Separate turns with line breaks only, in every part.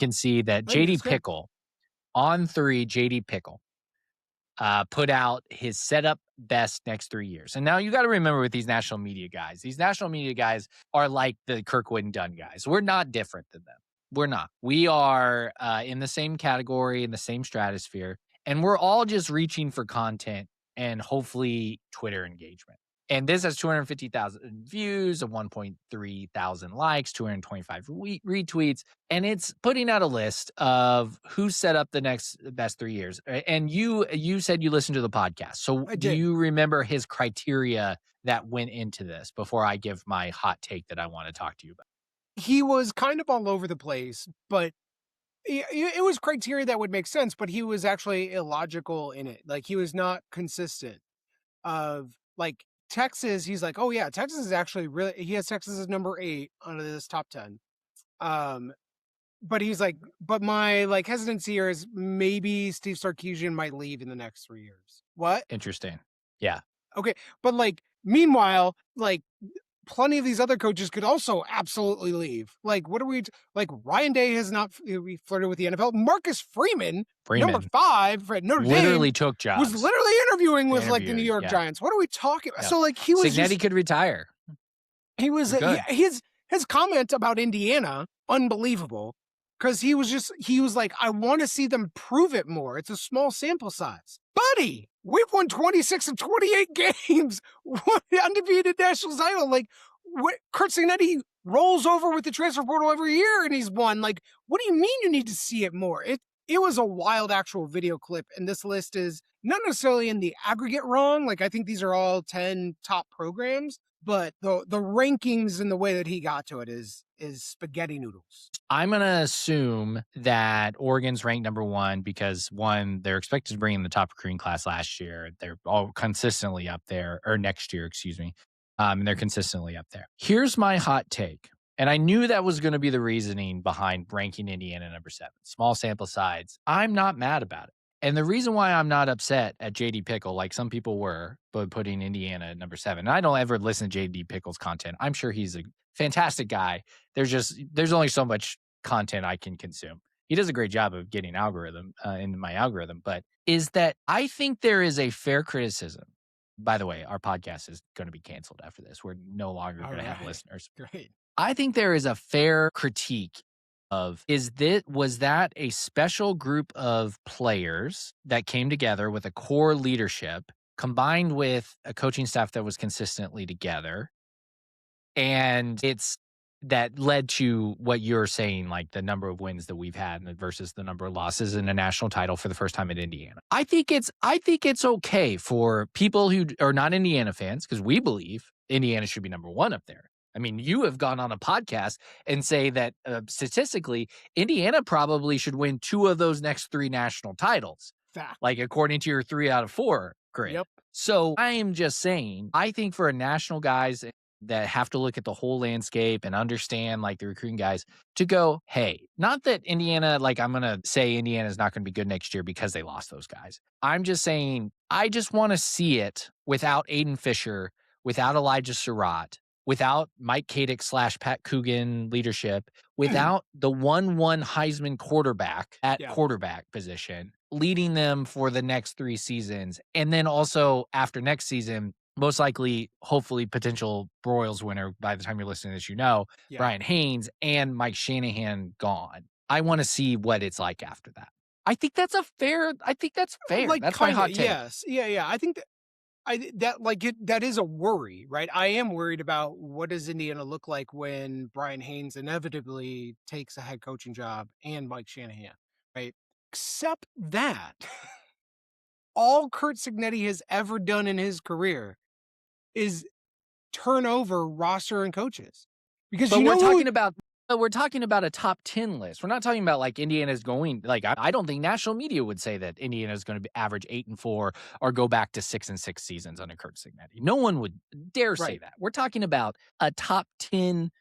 can see that
I think
JD
it's good.
Pickell, on 3, JD Pickell, put out his setup best next 3 years. And now you got to remember with these national media guys, these national media guys are like the Kirkwood and Dunn guys. We're not different than them. We're not. We are in the same category, in the same stratosphere, and we're all just reaching for content and hopefully Twitter engagement. And this has 250,000 views, 1.3 thousand likes, 225 retweets, and it's putting out a list of who set up the next best 3 years. And you said you listened to the podcast. So
I
do
did.
you remember his criteria that went into this before I give my hot take that I want to talk to you about?
He was kind of all over the place, but it was criteria that would make sense, but he was actually illogical in it. Like, he was not consistent. Of like Texas, he's like, oh yeah, Texas is actually really. He has Texas as number 8 on this top 10. Um, but he's like, but my like hesitancy here is maybe Steve Sarkisian might leave in the next 3 years. What?
Interesting. Yeah.
Okay, but like meanwhile, like plenty of these other coaches could also absolutely leave. Like, what are we like? Ryan Day has not flirted with the NFL. Marcus Freeman, number 5 for Notre
literally
Dame,
took jobs.
was literally interviewing with like the New York
yeah.
Giants. What are we talking about?
Yeah.
So like he was
Cignetti could retire.
He was his comment about Indiana unbelievable because he was like, I want to see them prove it more. It's a small sample size, buddy. We've won 26 of 28 games, won the undefeated national title. Like, what? Curt Cignetti rolls over with the transfer portal every year, and he's won. Like, what do you mean you need to see it more? It was a wild actual video clip, and this list is not necessarily in the aggregate wrong. Like, I think these are all 10 top programs, but the rankings and the way that he got to it is spaghetti noodles.
I'm going to assume that Oregon's ranked number 1 because, 1, they're expected to bring in the top recruiting class last year. They're all consistently up there, or next year, excuse me. And they're consistently up there. Here's my hot take. And I knew that was going to be the reasoning behind ranking Indiana number 7. Small sample size. I'm not mad about it. And the reason why I'm not upset at JD Pickell, like some people were, but putting Indiana at number 7. And I don't ever listen to JD Pickell's content. I'm sure he's a fantastic guy. There's only so much content I can consume. He does a great job of getting algorithm into my algorithm, but is that I think there is a fair criticism. By the way, our podcast is going to be canceled after this. We're no longer going to have listeners.
Great.
I think there is a fair critique of was that a special group of players that came together with a core leadership combined with a coaching staff that was consistently together, and it's that led to what you're saying, like the number of wins that we've had versus the number of losses in a national title for the first time at Indiana. I think it's okay for people who are not Indiana fans, because we believe Indiana should be number 1 up there. I mean, you have gone on a podcast and say that statistically, Indiana probably should win 2 of those next 3 national titles.
Fact.
Like according to your 3 out of 4 grid.
Yep.
So I am just saying, I think for a national guys that have to look at the whole landscape and understand like the recruiting guys to go, hey, not that Indiana, like I'm going to say Indiana is not going to be good next year because they lost those guys. I'm just saying, I just want to see it without Aiden Fisher, without Elijah Surratt, without Mike Kadick / Pat Coogan leadership, without the 1-1 Heisman quarterback at quarterback position, leading them for the next 3 seasons. And then also after next season, most likely, hopefully, potential Broyles winner by the time you're listening to this, Brian Haynes and Mike Shanahan gone. I want to see what it's like after that. I think that's fair. Like, that's my hot take.
Yes. Yeah. I think that is a worry, right? I am worried about what does Indiana look like when Brian Haynes inevitably takes a head coaching job and Mike Shanahan, right? Except that all Curt Cignetti has ever done in his career is turn over roster and coaches. Because
we're talking about a top 10 list. We're not talking about like Indiana's going, like I don't think national media would say that Indiana's going to average 8-4 or go back to 6-6 seasons under Curt Cignetti. No one would dare say that. We're talking about a top 10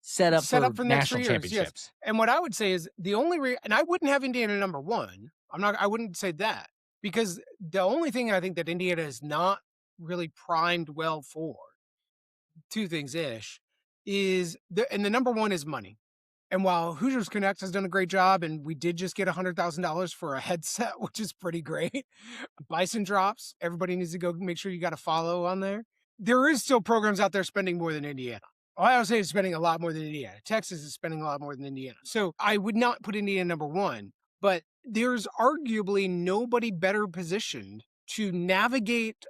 set up for national championships.
Yes. And what I would say is the only and I wouldn't have Indiana number 1. I wouldn't say that, because the only thing I think that Indiana is not really primed well for, 2 things ish, is the number 1 is money. And while Hoosiers Connect has done a great job, and we did just get $100,000 for a headset, which is pretty great. Bison Drops, everybody needs to go make sure you got a follow on there. There is still programs out there spending more than Indiana. Ohio State is spending a lot more than Indiana. Texas is spending a lot more than Indiana. So I would not put Indiana number one, but there's arguably nobody better positioned to navigate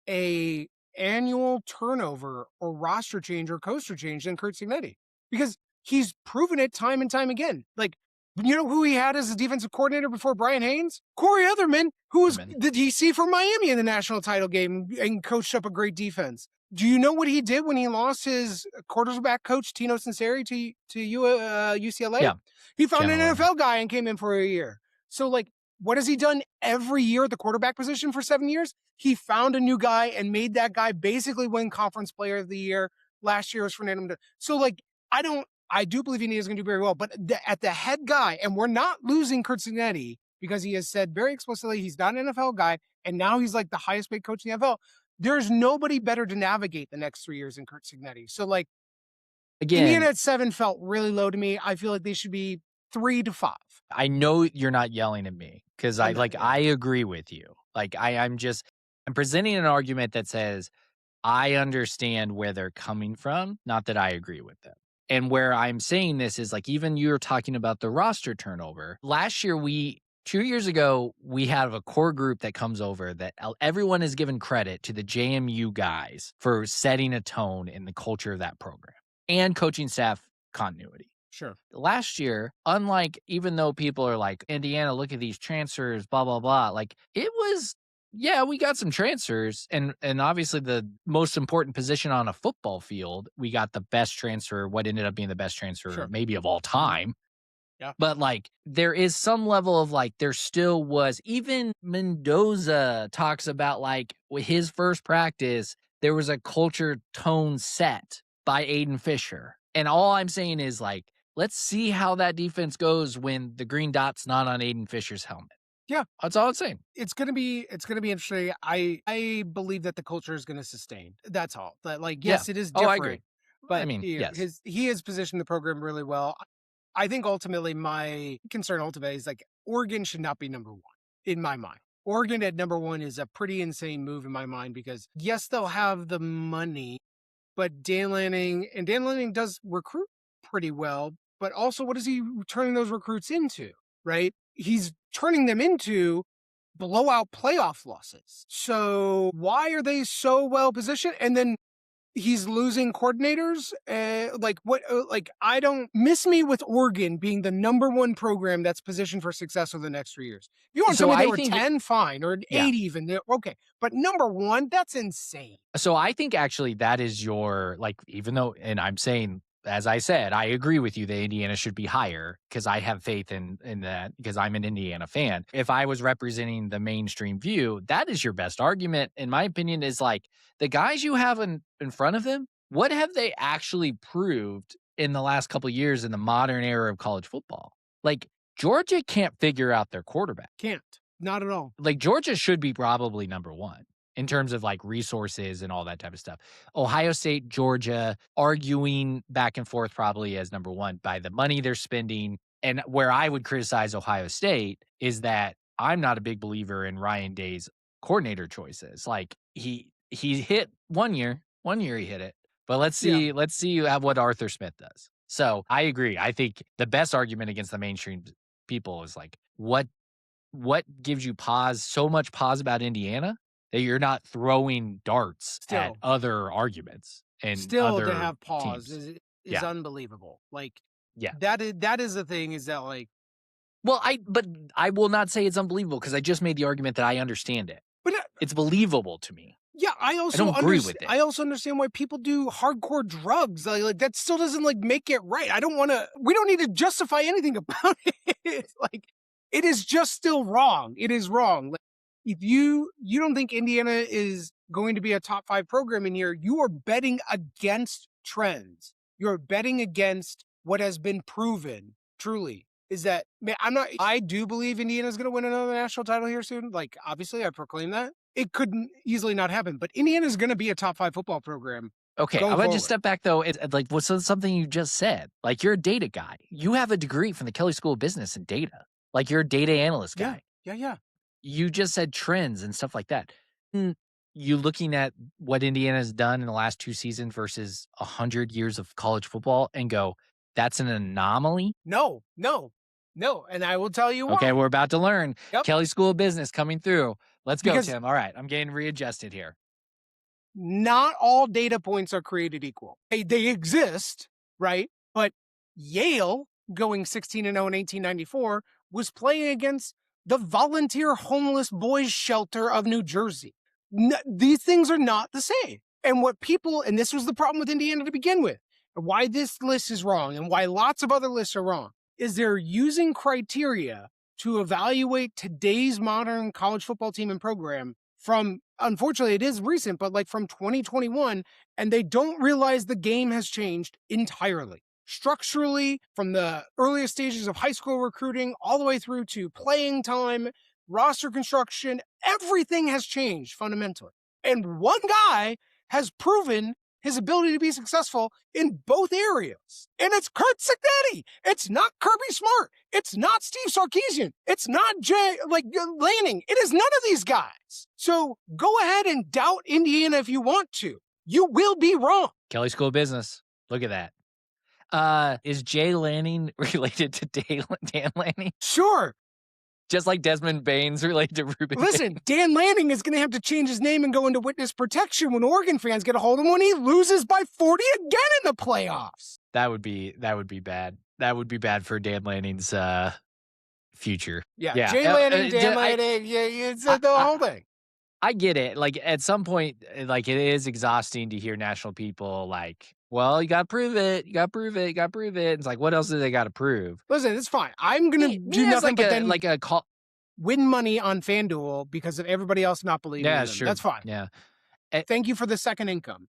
a annual turnover or roster change or coaster change than Curt Cignetti, because he's proven it time and time again. Like, you know who he had as a defensive coordinator before Brian Haynes? Corey Otherman, who was the DC for Miami in the national title game and coached up a great defense. Do you know what he did when he lost his quarterback coach, Tino Sinceri, to UCLA?
Yeah.
He found an NFL guy and came in for a year. So, like, what has he done every year at the quarterback position for 7 years? He found a new guy and made that guy basically win Conference Player of the Year. Last year was Fernando. So, like, I do believe Indiana's going to do very well, but at the head guy, and we're not losing Curt Cignetti because he has said very explicitly he's not an NFL guy, and now he's like the highest paid coach in the NFL. There's nobody better to navigate the next 3 years than Curt Cignetti. So, like, again, Indiana at 7 felt really low to me. I feel like they should be 3 to 5.
I know you're not yelling at me because I agree with you. Like, I'm presenting an argument that says I understand where they're coming from, not that I agree with them. And where I'm saying this is, like, even you're talking about the roster turnover. Last year, 2 years ago, we have a core group that comes over that everyone is given credit to the JMU guys for setting a tone in the culture of that program and coaching staff continuity.
Sure.
Last year, unlike, even though people are like, Indiana, look at these transfers, blah, blah, blah. Like, it was, yeah, we got some transfers. And obviously the most important position on a football field, we got the best transfer, what ended up being the best transfer maybe of all time.
Yeah.
But, like, there is some level of, like, there still was, even Mendoza talks about, like, with his first practice, there was a culture tone set by Aiden Fisher. And all I'm saying is, like, let's see how that defense goes when the green dot's not on Aiden Fisher's helmet.
Yeah.
That's all I'm saying.
It's gonna be interesting. I believe that the culture is gonna sustain. That's all. But, like, yes, it is different.
I agree.
But
I mean, yes.
he has positioned the program really well. I think ultimately my concern is, like, Oregon should not be number one in my mind. Oregon at number one is a pretty insane move in my mind because, yes, they'll have the money, but Dan Lanning does recruit pretty well, but also what is he turning those recruits into, right? He's turning them into blowout playoff losses. So why are they so well positioned? And then he's losing coordinators. I don't miss me with Oregon being the number one program that's positioned for success over the next 3 years. If you want to tell me they were 10, fine, or 8 even, okay. But number one, that's insane.
So I think actually that is your, like, even though, and I'm saying, as I said, I agree with you that Indiana should be higher because I have faith in that because I'm an Indiana fan. If I was representing the mainstream view, that is your best argument, in my opinion, is like the guys you have in front of them, what have they actually proved in the last couple of years in the modern era of college football? Like, Georgia can't figure out their quarterback.
Can't. Not at all.
Like, Georgia should be probably number one in terms of, like, resources and all that type of stuff. Ohio State, Georgia, arguing back and forth probably as number one by the money they're spending. And where I would criticize Ohio State is that I'm not a big believer in Ryan Day's coordinator choices. Like, he hit 1 year. 1 year he hit it. But let's see what Arthur Smith does. So I agree. I think the best argument against the mainstream people is, like, what gives you so much pause about Indiana that you're not throwing darts at other arguments and other
to have pause
teams.
is unbelievable. Like,
yeah,
that is the thing, is that, like,
well, but I will not say it's unbelievable because I just made the argument that I understand it.
But
it's believable to me.
Yeah, I
don't agree with it.
I also understand why people do hardcore drugs. Like, that still doesn't, like, make it right. We don't need to justify anything about it. It's like, it is just still wrong. It is wrong. Like, if you don't think Indiana is going to be a top 5 program in here, you are betting against trends. You're betting against what has been proven, truly. Is that, man, I do believe Indiana's going to win another national title here soon. Like, obviously, I proclaim that. It couldn't easily not happen, but Indiana's going to be a top 5 football program
Okay,
Going
I'm gonna just
forward.
step back though. It's like what's something you just said. Like you're a data guy. You have a degree from the Kelly School of Business and data. Like you're a data analyst
Yeah,
guy.
yeah.
You just said trends and stuff like that. You looking at what Indiana's done in the last 2 seasons versus 100 years of college football and go, that's an anomaly?
No, and I will tell you
Okay,
why.
we're about to learn.
Yep.
Kelly School of Business coming through. Let's go,
Because
Tim. All right, I'm getting readjusted here.
not all data points are created equal. They exist, right? But Yale, going 16-0 in 1894, was playing against the Volunteer Homeless Boys Shelter of New Jersey. These things are not the same. And what people, and this was the problem with Indiana to begin with, why this list is wrong and why lots of other lists are wrong, is they're using criteria to evaluate today's modern college football team and program from, unfortunately, it is recent, but like from 2021, and they don't realize the game has changed entirely. Structurally, from the earliest stages of high school recruiting all the way through to playing time, roster construction, everything has changed fundamentally. And one guy has proven his ability to be successful in both areas. And it's Curt Cignetti. It's not Kirby Smart. It's not Steve Sarkisian. It's not Jay Lanning. It is none of these guys. So go ahead and doubt Indiana if you want to. You will be wrong.
Kelly School of Business. Look at that. Is Jay Lanning related to Dan Lanning?
Sure.
Just like Desmond Baines related to Ruben.
Listen, Dan Lanning is going to have to change his name and go into witness protection when Oregon fans get a hold of him when he loses by 40 again in the playoffs.
That would be bad. That would be bad for Dan Lanning's future.
Yeah. Jay Lanning, Dan Lanning, it's the whole thing.
I get it. Like at some point, like it is exhausting to hear national people like, well, you got to prove it. You got to prove it. You got to prove it. It's like, what else do they got to prove?
Listen, it's fine. I'm going to do nothing but then
like a call.
Win money on FanDuel because of everybody else not believing in them.
Sure.
That's fine.
Yeah.
Thank you for the second income.